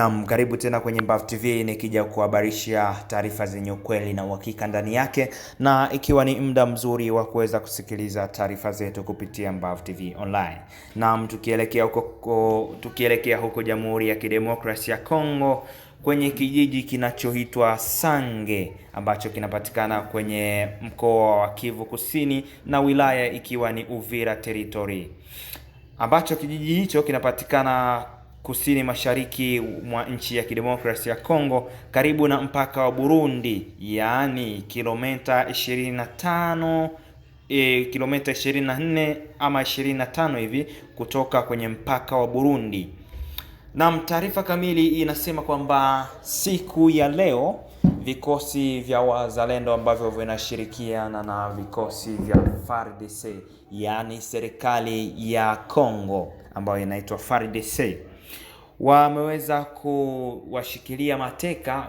Naam, karibu tena kwenye Mbavu TV nikija kuhabarishia taarifa zenye ukweli na uhakika ndani yake, na ikiwa ni muda mzuri wa kuweza kusikiliza taarifa zetu kupitia Mbavu TV Online. Naam, tukielekea huko Jamhuri ya Kidemokrasia ya Kongo kwenye kijiji kinachoitwa Sange ambacho kinapatikana kwenye mkoa wa Kivu Kusini na wilaya ikiwa ni Uvira Territory, ambacho kijiji hicho kinapatikana kusini mashariki mwa nchi ya Kidemokrasia ya Kongo karibu na mpaka wa Burundi, yaani kilomita 24 ama 25 hivi kutoka kwenye mpaka wa Burundi. Na taarifa kamili inasema kwamba siku ya leo vikosi vya wazalendo ambavyo vinashirikiana na vikosi vya FARDC, yaani serikali ya Kongo ambayo inaitwa FARDC, wameweza kuwashikilia mateka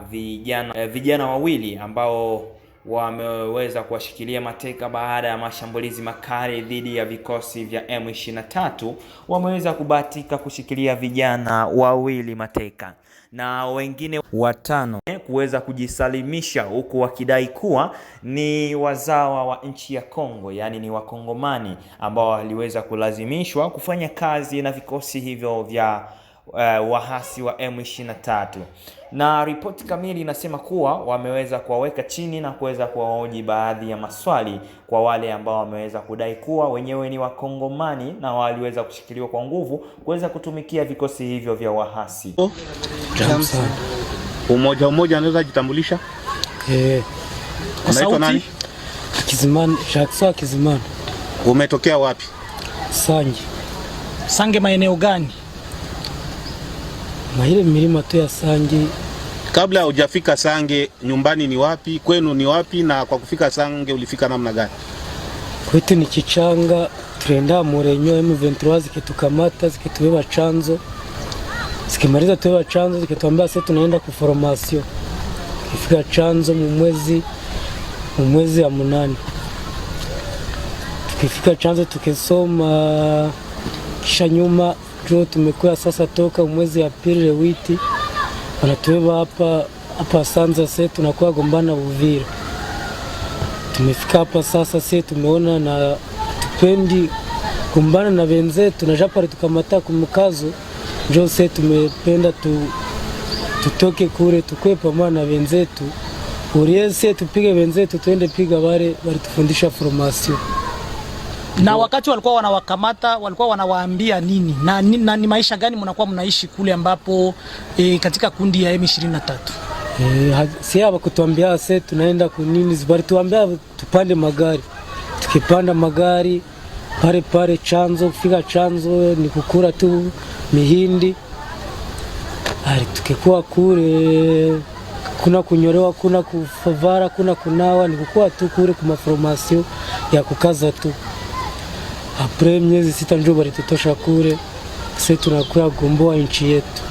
vijana wawili ambao wameweza kuwashikilia mateka baada ya mashambulizi makali dhidi ya vikosi vya M23. Wameweza kubahatika kushikilia vijana wawili mateka na wengine 5 kuweza kujisalimisha, huku wakidai kuwa ni wazawa wa nchi ya Kongo, yani ni wakongomani ambao waliweza kulazimishwa kufanya kazi na vikosi hivyo vya wahasi wa M23. Na ripoti kamili inasema kuwa wameweza kuwaweka chini na kuweza kuwahoji baadhi ya maswali kwa wale ambao wameweza kudai kuwa wenyewe ni wakongomani na waliweza kushikiliwa kwa nguvu kuweza kutumikia vikosi hivyo vya wahasi. Umoja anaweza jitambulisha? Unaitwa nani? Kizimani, Jackson Kizimani. Umetokea wapi? Sange. Sange maeneo gani? Mahile milima tu ya Sange. Kabla hujafika Sange, nyumbani ni wapi? Kwenu ni wapi? Na kwa kufika Sange ulifika namna gani? Kwetu ni Kichanga, tulienda Murenyo M23 zikitukamata, zikitubeba chanzo. Zikimaliza tuwewa chanzo, zikituambia sasa tunaenda ku formation. Kifika chanzo mu mwezi ya 8. Tukifika chanzo tukisoma, kisha nyuma ndio tumekuwa sasa toka mwezi ya pili wiki wanatuweba hapa Sanza. Sasa tunakuwa gombana Uvira. Tumefika hapa sasa, sasa tumeona na tupendi gombana na wenzetu na japari tukamata kumkazo, ndio sasa tumependa tutoke kule tukwe pamoja na wenzetu uriese tupige wenzetu tuende piga wale tufundisha formation. Na wakati walikuwa wanawakamata walikuwa wanawaambia nini? Na ni maisha gani mnakuwa mnaishi kule ambapo katika kundi ya M23? Si hapa kutuambia sasa tunaenda kunini, zibari tuambia tupande magari. Tukipanda magari pale chanzo, kufika chanzo ni kukura tu mihindi. Tukikuwa kule kuna kunyolewa, kuna kufavara, kuna kunawa, ni kukua tu kule kuma formation ya kukaza tu. Apre miezi 6 ndio balitutosha kule. Sasa tunakuwa gomboa nchi yetu.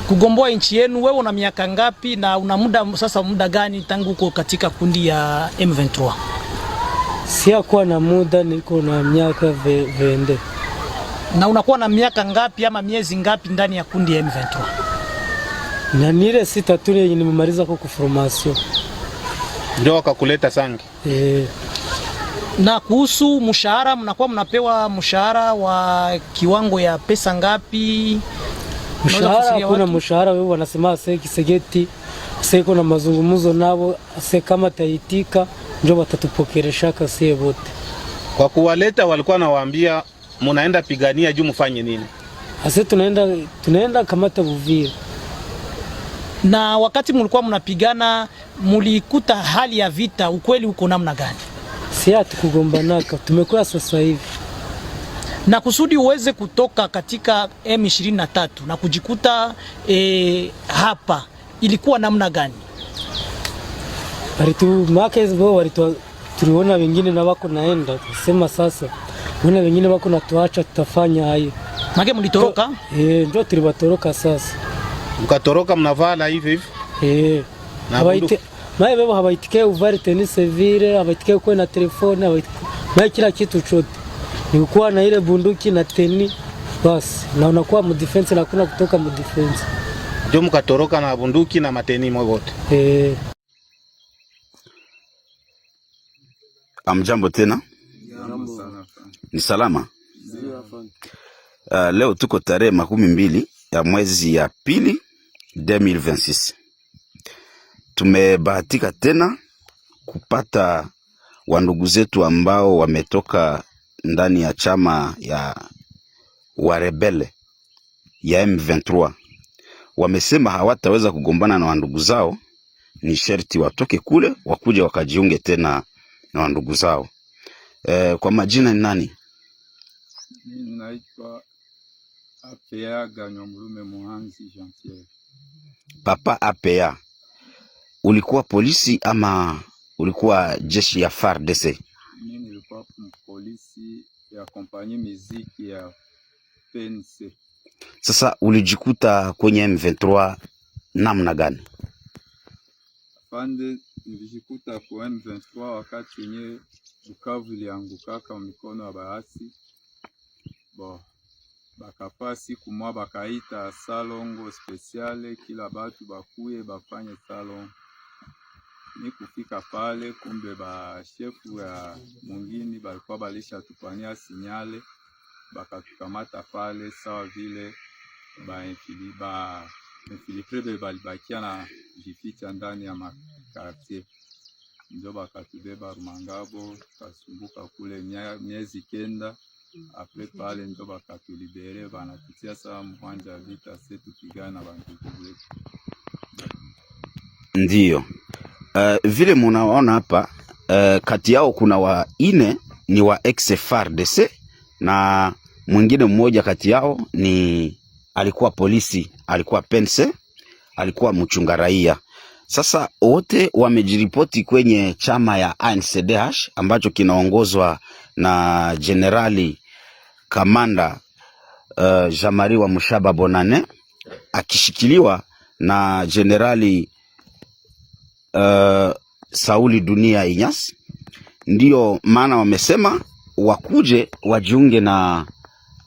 Kugomboa nchi yenu, wewe una miaka ngapi na una muda gani tangu uko katika kundi ya M23? Siakuwa na muda, niko na miaka 20. Na unakuwa na miaka ngapi ama miezi ngapi ndani ya kundi ya M23? Na nile 6 tu yenye nimemaliza kwa formation. Ndio wakakuleta Sange. Na kuhusu mshahara, mnakuwa mnapewa mshahara wa kiwango ya pesa ngapi? Mshahara kuna mshahara, wewe wanasema sasa Kisegeti sasa iko na mazungumzo nao, sasa kama taitika ndio watatupokelesha kasi wote. Kwa kuwaleta walikuwa nawaambia mnaenda pigania juu mfanye nini? Sasa tunaenda kamata Uvira. Na wakati mlikuwa mnapigana mulikuta hali ya vita ukweli uko namna gani? Sia tukugombanaka, tumekuwa sasa hivi. Na kusudi uweze kutoka katika M23 na kujikuta hapa ilikuwa namna gani? Tuliona wengine na wako naenda, kusema sasa wana wengine wako natuacha tutafanya hayo. Mage mlitoroka? Ndio tulibatoroka sasa. Mkatoroka mnavala hivi? Mae bebo habaitike uvari tennis vile, habaitike kwa na telefoni, habaitike kila kitu chote. Ni kuwa na ile bunduki na teni basi, na unakuwa mu defense na kuna kutoka mu defense. ndio mkatoroka na bunduki na matenimo wote. Amjambo tena. Ni salama. Leo tuko tarehe 12 ya mwezi ya pili 2026. Tumebahatika tena kupata wandugu zetu ambao wametoka ndani ya chama ya warebele ya M23. Wamesema hawataweza kugombana na wandugu zao, ni sharti watoke kule wakuje wakajiunge tena na wandugu zao. Kwa majina ni nani? Mimi naitwa Apea Ganyomulume Muhanzi Jean Pierre. Papa Apea, ulikuwa polisi ama ulikuwa jeshi ya FARDC? Mimi nilikuwa polisi ya kompanyia muziki ya PNC. Sasa ulijikuta kwenye M23 namna gani? Afande, nilijikuta kwa M23 wakati yenye Bukavu iliangukaka mikono ya baasi. Bakapasi kumwa bakaita salongo speciale, kila batu bakuye bafanye salon. Ni kufika pale, kumbe ba shefu ya mungini balikuwa balisha tupania sinyale, bakatukamata pale sawa vile infiltrebe balibakia na jificha ndani ya makartier. Ndio bakatubeba Rumangabo, tukasumbuka kule miezi 9. Apre pale ndio bakatulibere, banatutia sawa mwanja vita setu pigana bandugu wetu. Ndiyo. Vile munaona hapa, kati yao kuna waine ni wa ex-FARDC na mwingine mmoja kati yao ni alikuwa polisi, alikuwa pense, alikuwa mchunga raia. Sasa wote wamejiripoti kwenye chama ya ANCDH ambacho kinaongozwa na Generali Kamanda Jamari wa Mushaba Bonane, akishikiliwa na Generali Sauli Dunia Inyas. Ndiyo maana wamesema wakuje wajiunge na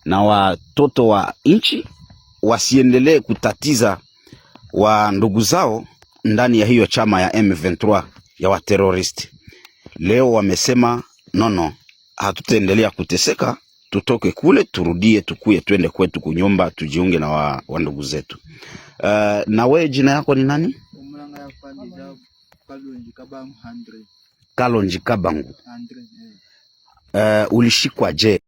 watoto wa nchi, wasiendelee kutatiza wa ndugu zao ndani ya hiyo chama ya M23 ya wateroristi. Leo wamesema nono, hatutaendelea kuteseka, tutoke kule, turudie, tukuye, twende kwetu kunyumba, tujiunge na wa ndugu zetu. Na wewe jina yako ni nani? Kalonji Kabangu. Ulishikwa je?